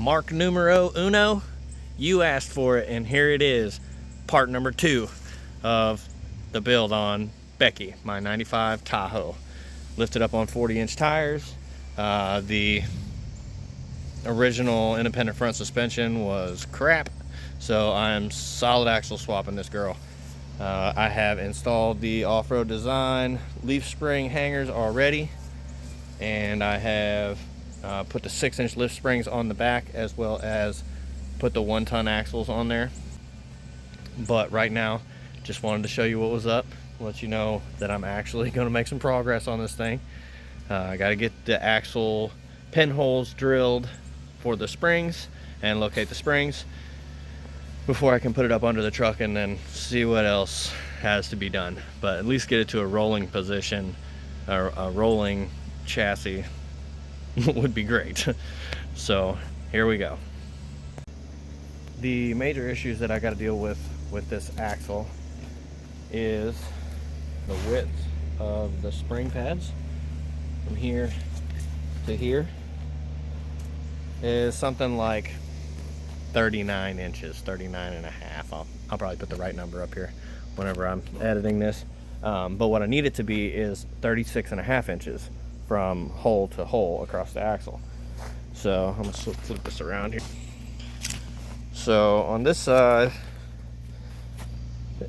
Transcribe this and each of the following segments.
Mark numero uno. You asked for it, and here it is. Part number 2 of the build on Becky, my 95 Tahoe. Lifted up on 40-inch tires. The original independent front suspension was crap, so I'm solid axle swapping this girl. I have installed the off-road design leaf spring hangers already, and I have put the 6-inch lift springs on the back, as well as put the 1-ton axles on there. But right now, just wanted to show you what was up, let you know that I'm actually going to make some progress on this thing. I got to get the axle pinholes drilled for the springs and locate the springs before I can put it up under the truck and then see what else has to be done. But at least get it to a rolling position, or a rolling chassis would be great. So here we go. The major issues that I got to deal with this axle is the width of the spring pads from here to here is something like 39 inches, 39 and a half. I'll probably put the right number up here whenever I'm editing this. But what I need it to be is 36 and a half inches from hole to hole across the axle. So I'm gonna flip this around here. So on this side,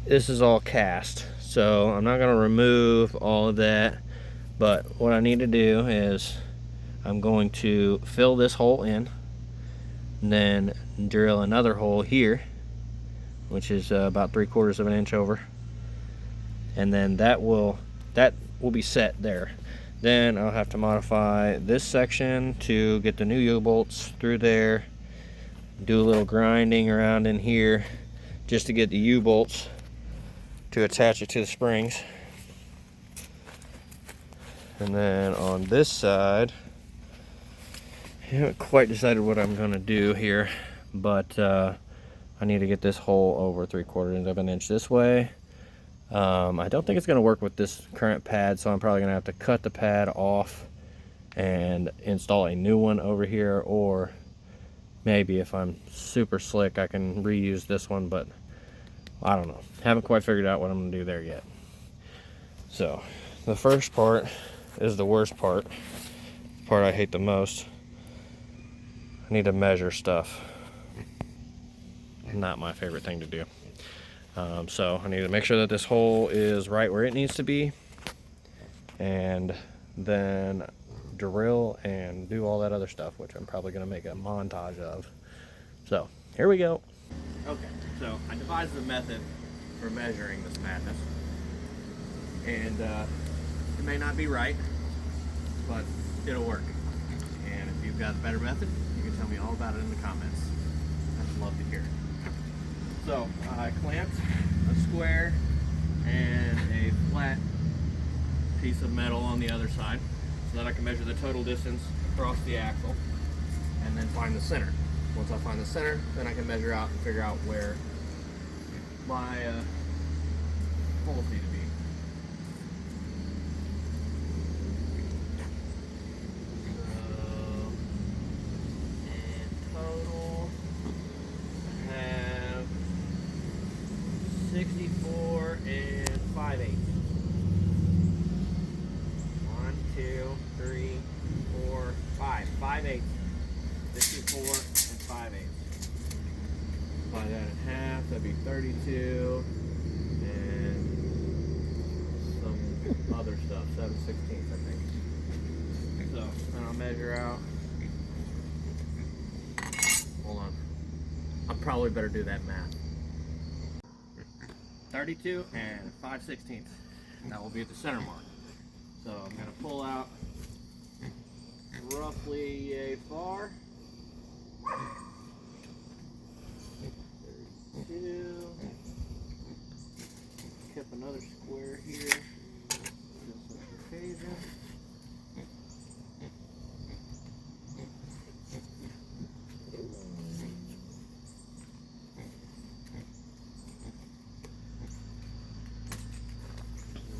this is all cast. So I'm not gonna remove all of that, but what I need to do is I'm going to fill this hole in, and then drill another hole here, which is about 3/4 of an inch over, and then that will be set there. Then I'll have to modify this section to get the new U-bolts through there, do a little grinding around in here just to get the U-bolts to attach it to the springs. And then on this side, I haven't quite decided what I'm going to do here, but I need to get this hole over 3/4 of an inch this way. I don't think it's going to work with this current pad, so I'm probably going to have to cut the pad off and install a new one over here, or maybe if I'm super slick I can reuse this one, but I don't know. Haven't quite figured out what I'm going to do there yet. So the first part is the worst part, the part I hate the most. I need to measure stuff. Not my favorite thing to do. So I need to make sure that this hole is right where it needs to be, and then drill and do all that other stuff, which I'm probably going to make a montage of. So here we go. Okay, so I devised a method for measuring this madness, and it may not be right, but it'll work. And if you've got a better method, you can tell me all about it in the comments. I'd love to hear it. So I clamped a square and a flat piece of metal on the other side so that I can measure the total distance across the axle and then find the center. Once I find the center, then I can measure out and figure out where my holes need to be. In total, I have 64 and 5/8. 1, 2, 3, 4, 5. 5/8. 64 and 5/8. Divide that in half, that'd be 32 and some other stuff, 7/16, I think. So then I'll measure out. Hold on. I'll probably better do that math. 32 and 5/16. That will be at the center mark. So I'm going to pull out roughly a far. 32. Kept another square here. Just for occasion.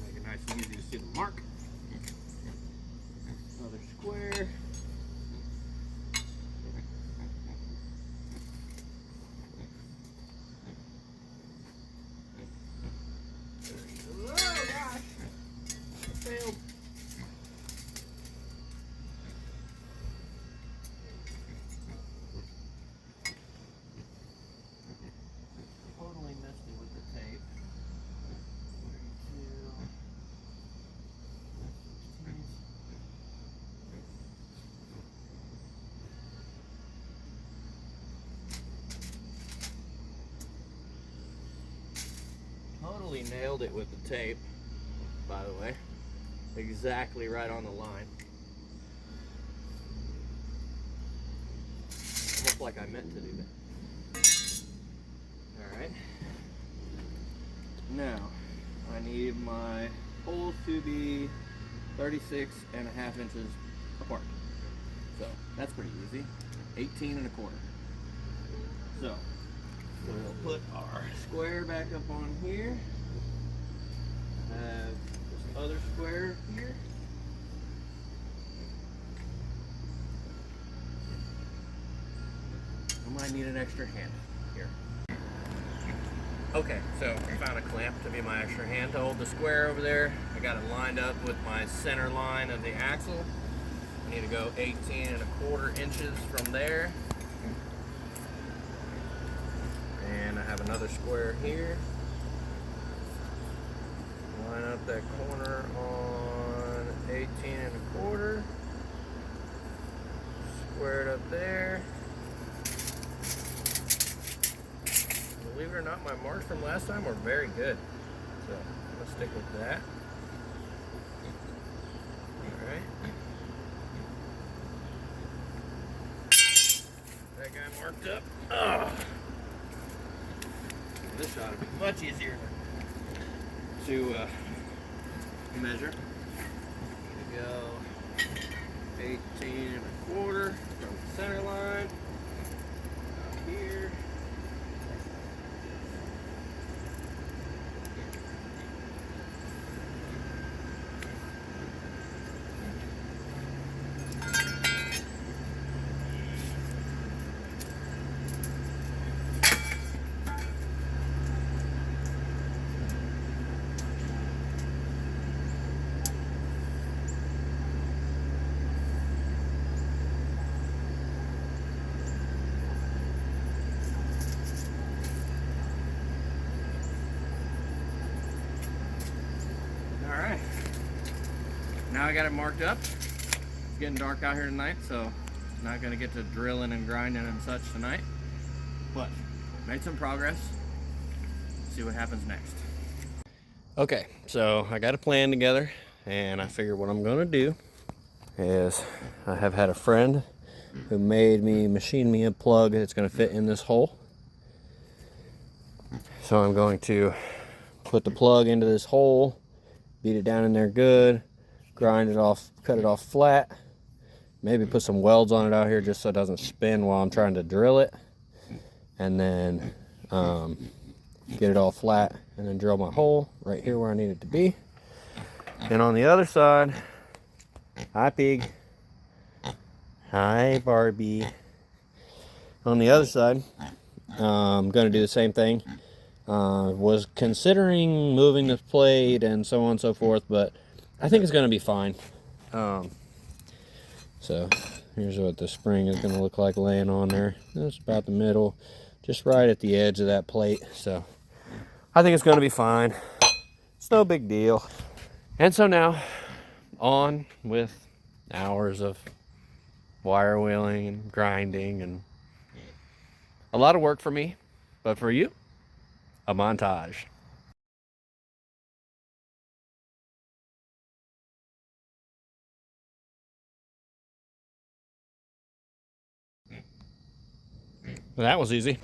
Make it nice and easy to see the mark. Another square. totally nailed it with the tape, by the way. Exactly right on the line. Almost like I meant to do that. Alright. Now, I need my holes to be 36.5 inches apart. So, that's pretty easy. 18.25. So, we'll put our square back up on here. Have this other square here. I might need an extra hand here. Okay, so I found a clamp to be my extra hand to hold the square over there. I got it lined up with my center line of the axle. I need to go 18.25 inches from there. And I have another square here. Line up that corner on 18.25. Square it up there. Believe it or not, my marks from last time were very good. So let's stick with that. Alright. That guy marked up. Oh. This ought to be much easier to measure. Go 18.25 from the center line out here. Alright, now I got it marked up. It's getting dark out here tonight, so not going to get to drilling and grinding and such tonight, but made some progress. See what happens next. Okay, so I got a plan together, and I figured what I'm going to do is I have had a friend who machine me a plug that's going to fit in this hole. So I'm going to put the plug into this hole, beat it down in there good, grind it off, cut it off flat, maybe put some welds on it out here just so it doesn't spin while I'm trying to drill it, and then get it all flat, and then drill my hole right here where I need it to be. And on the other side, hi Pig, hi Barbie. On the other side, I'm going to do the same thing. Was considering moving the plate and so on and so forth, but I think it's going to be fine. So here's what the spring is going to look like laying on there. That's about the middle, just right at the edge of that plate. So I think it's going to be fine. It's no big deal. And so now on with hours of wire wheeling and grinding, and a lot of work for me, but for you, a montage. Well, that was easy.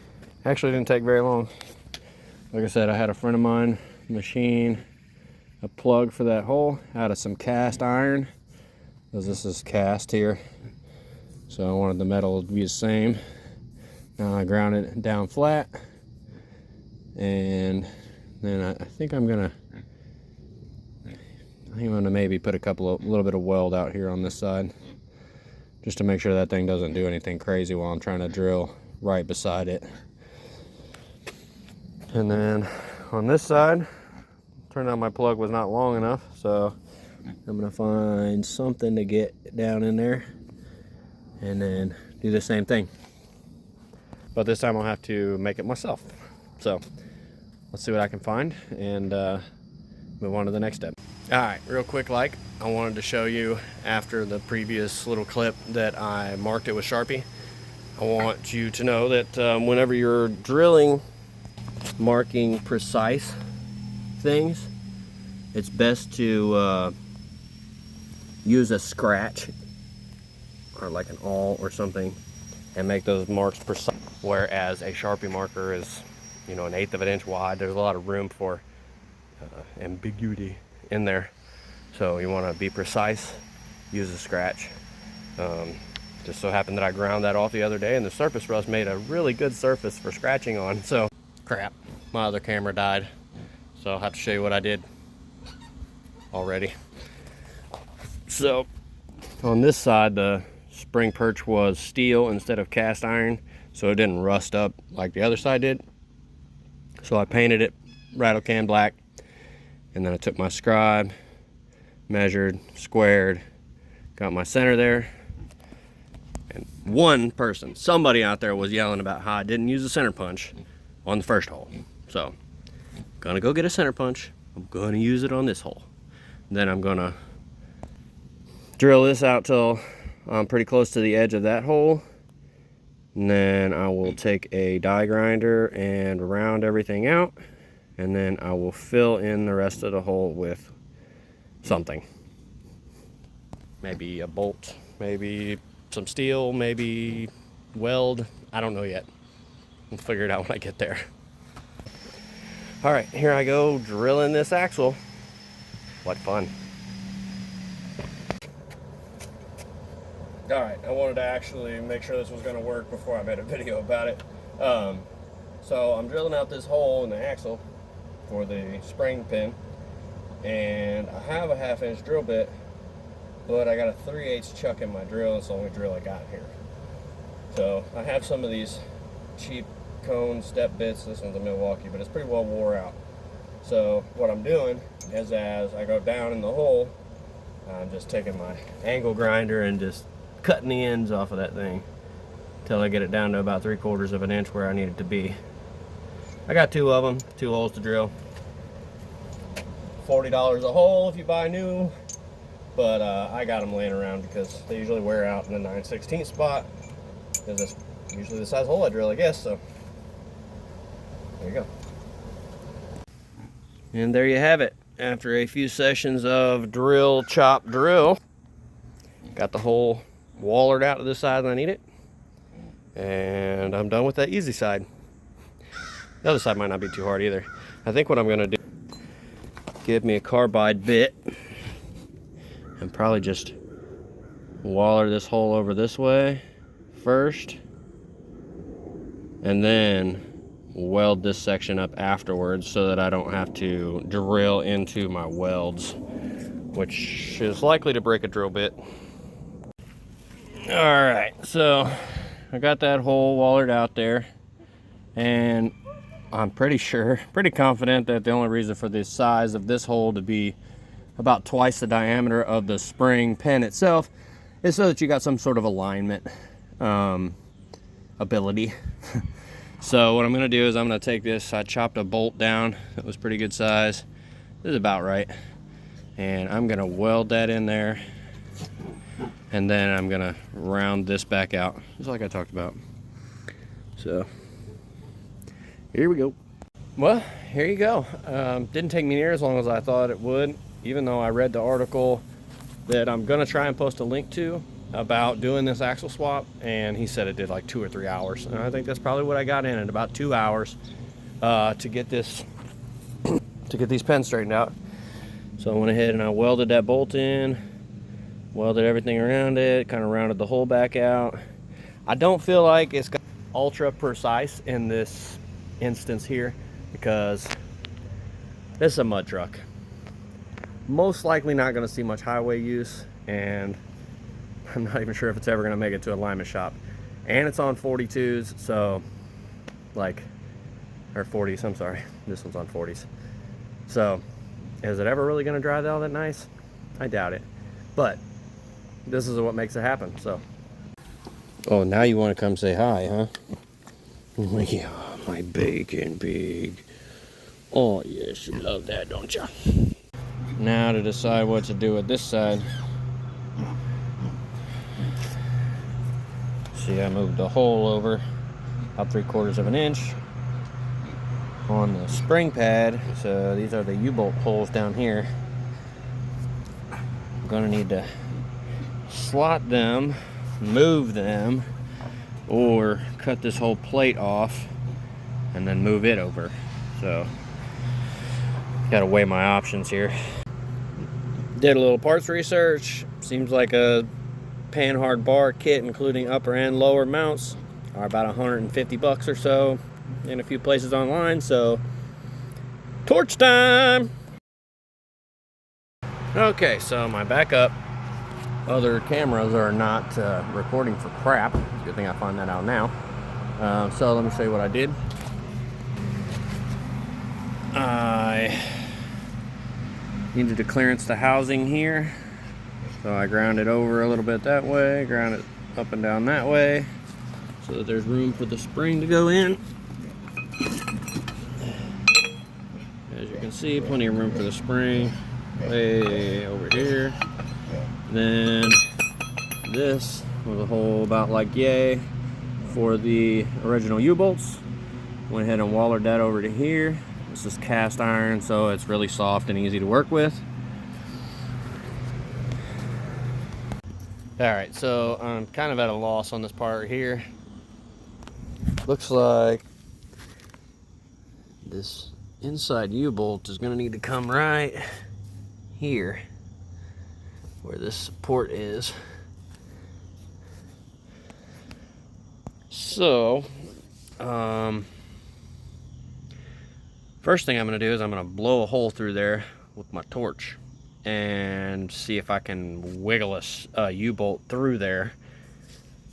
Actually didn't take very long. Like I said, I had a friend of mine machine a plug for that hole out of some cast iron, because this is cast here, so I wanted the metal to be the same. Now I ground it down flat, and then I think I'm gonna maybe put a little bit of weld out here on this side, just to make sure that thing doesn't do anything crazy while I'm trying to drill right beside it. And then on this side, turned out my plug was not long enough, so I'm gonna find something to get down in there and then do the same thing. But this time I'll have to make it myself. So let's see what I can find and move on to the next step. All right, real quick, I wanted to show you after the previous little clip that I marked it with Sharpie. I want you to know that whenever you're drilling, marking precise things, it's best to use a scratch or like an awl or something and make those marks precise. Whereas a Sharpie marker is, you know, 1/8 of an inch wide. There's a lot of room for ambiguity in there. So you want to be precise, use a scratch. Just so happened that I ground that off the other day, and the surface rust made a really good surface for scratching on. So crap, my other camera died, so I'll have to show you what I did already. So on this side, the spring perch was steel instead of cast iron, so it didn't rust up like the other side did. So I painted it rattle can black, and then I took my scribe, measured, squared, got my center there. And one person, somebody out there, was yelling about how I didn't use a center punch on the first hole. So gonna go get a center punch. I'm gonna use it on this hole. Then I'm gonna drill this out till I'm pretty close to the edge of that hole. And then I will take a die grinder and round everything out. And then I will fill in the rest of the hole with something. Maybe a bolt, maybe some steel, maybe weld. I don't know yet. We'll figure it out when I get there. All right, here I go drilling this axle. What fun. All right, I wanted to actually make sure this was gonna work before I made a video about it. So I'm drilling out this hole in the axle for the spring pin, and I have a 1/2 inch drill bit, but I got a 3/8 chuck in my drill. It's the only drill I got here. So I have some of these cheap cone step bits. This one's a Milwaukee, but it's pretty well wore out. So what I'm doing is, as I go down in the hole, I'm just taking my angle grinder and just cutting the ends off of that thing until I get it down to about 3/4 of an inch where I need it to be. I got 2 of them, 2 holes to drill. $40 a hole if you buy new, but I got them laying around because they usually wear out in the 9/16 spot, because that's usually the size hole I drill, I guess. So there you go. And there you have it. After a few sessions of drill, chop, drill, got the hole wallered out to the size I need it, and I'm done with that easy side. The other side might not be too hard either. I think what I'm gonna do, give me a carbide bit and probably just waller this hole over this way first, and then weld this section up afterwards so that I don't have to drill into my welds, which is likely to break a drill bit. All right, so I got that hole wallered out there, and I'm pretty confident that the only reason for the size of this hole to be about twice the diameter of the spring pin itself is so that you got some sort of alignment ability. So what I'm gonna do is I'm gonna take this, I chopped a bolt down that was pretty good size. This is about right. And I'm gonna weld that in there, and then I'm gonna round this back out, just like I talked about. So here we go. Well, here you go. Didn't take me near as long as I thought it would, even though I read the article that I'm gonna try and post a link to about doing this axle swap, and he said it did like 2 or 3 hours, and I think that's probably what I got in at about 2 hours to get this to get these pins straightened out. So I went ahead and I welded that bolt in, welded everything around it, kind of rounded the hole back out. I don't feel like it's got ultra precise in this instance here, because this is a mud truck. Most likely not going to see much highway use, and I'm not even sure if it's ever going to make it to a alignment shop. And it's on 42s, so like, or 40s, I'm sorry. This one's on 40s. So is it ever really going to drive all that nice? I doubt it. But this is what makes it happen, so. Oh, now you want to come say hi, huh? Yeah, my bacon pig. Oh, yes, you love that, don't you? Now to decide what to do with this side. See, I moved the hole over about 3/4 of an inch. on the spring pad. So these are the U-bolt holes down here. I'm gonna need to slot them, move them, or cut this whole plate off and then move it over. So gotta weigh my options here. Did a little parts research. Seems like a Panhard bar kit, including upper and lower mounts, are about 150 bucks or so in a few places online. So torch time. Okay, so my backup other cameras are not recording for crap. Good thing I find that out now. So let me show you what I did. I needed to clearance the housing here, so I ground it over a little bit that way, ground it up and down that way, so that there's room for the spring to go in. As you can see, plenty of room for the spring way over here. Then this was a hole about like yay for the original U-bolts. Went ahead and wallered that over to here. This is cast iron, so it's really soft and easy to work with. Alright, so I'm kind of at a loss on this part here. Looks like this inside U-bolt is going to need to come right here, where this support is. So, first thing I'm going to do is I'm going to blow a hole through there with my torch and see if I can wiggle a U-bolt through there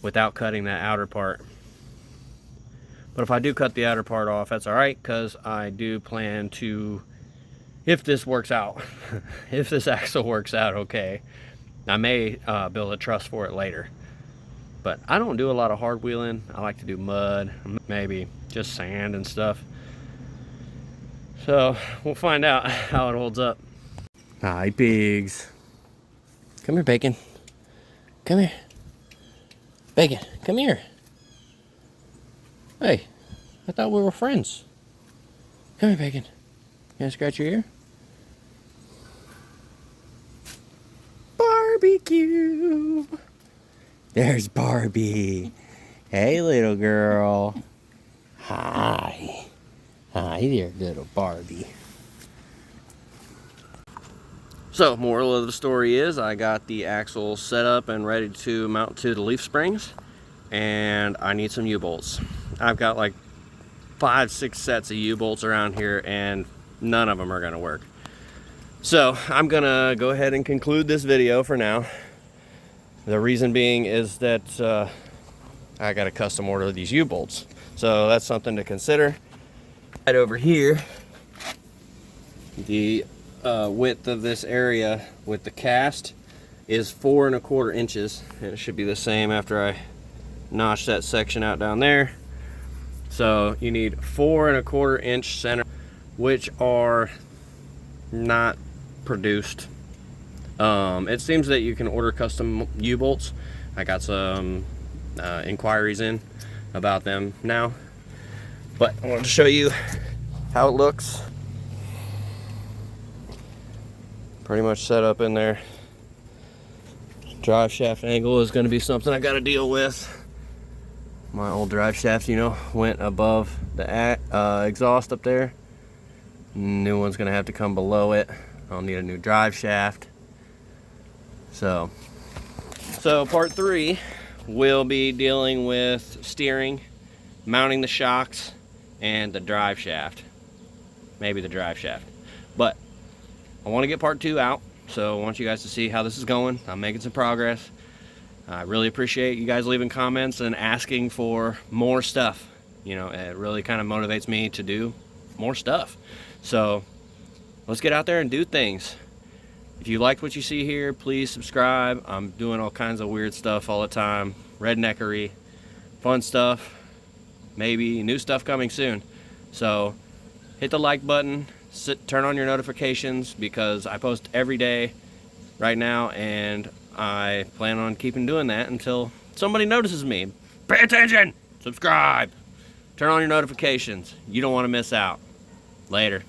without cutting that outer part. But if I do cut the outer part off, that's alright, because I do plan to, if this works out, if this axle works out okay, I may build a truss for it later. But I don't do a lot of hard wheeling. I like to do mud, maybe just sand and stuff. So we'll find out how it holds up. Hi, pigs. Come here, Bacon. Come here. Bacon, come here. Hey, I thought we were friends. Come here, Bacon. Can I scratch your ear? Barbecue. There's Barbie. Hey, little girl. Hi. Hi there, little Barbie. So, moral of the story is I got the axle set up and ready to mount to the leaf springs, and I need some U-bolts. I've got like 5-6 sets of U-bolts around here, and none of them are gonna work. So I'm gonna go ahead and conclude this video for now. The reason being is that I got to custom order these U-bolts, so that's something to consider. Right over here, the width of this area with the cast is 4 1/4 inches, and it should be the same after I notch that section out down there. So you need 4 1/4 inch center, which are not produced. It seems that you can order custom U-bolts. I got some inquiries in about them now, but I wanted to show you how it looks. Pretty much set up in there. Drive shaft angle is going to be something I got to deal with. My old drive shaft, you know, went above the exhaust up there. New one's going to have to come below it. I'll need a new drive shaft. So part 3 will be dealing with steering, mounting the shocks, and the drive shaft. Maybe the drive shaft. But I want to get part 2 out, so I want you guys to see how this is going. I'm making some progress. I really appreciate you guys leaving comments and asking for more stuff. You know, it really kind of motivates me to do more stuff. So let's get out there and do things. If you liked what you see here, please subscribe. I'm doing all kinds of weird stuff all the time. Redneckery, fun stuff, maybe new stuff coming soon. So hit the like button, turn on your notifications, because I post every day right now, and I plan on keeping doing that until somebody notices me. Pay attention, subscribe, turn on your notifications. You don't want to miss out. Later.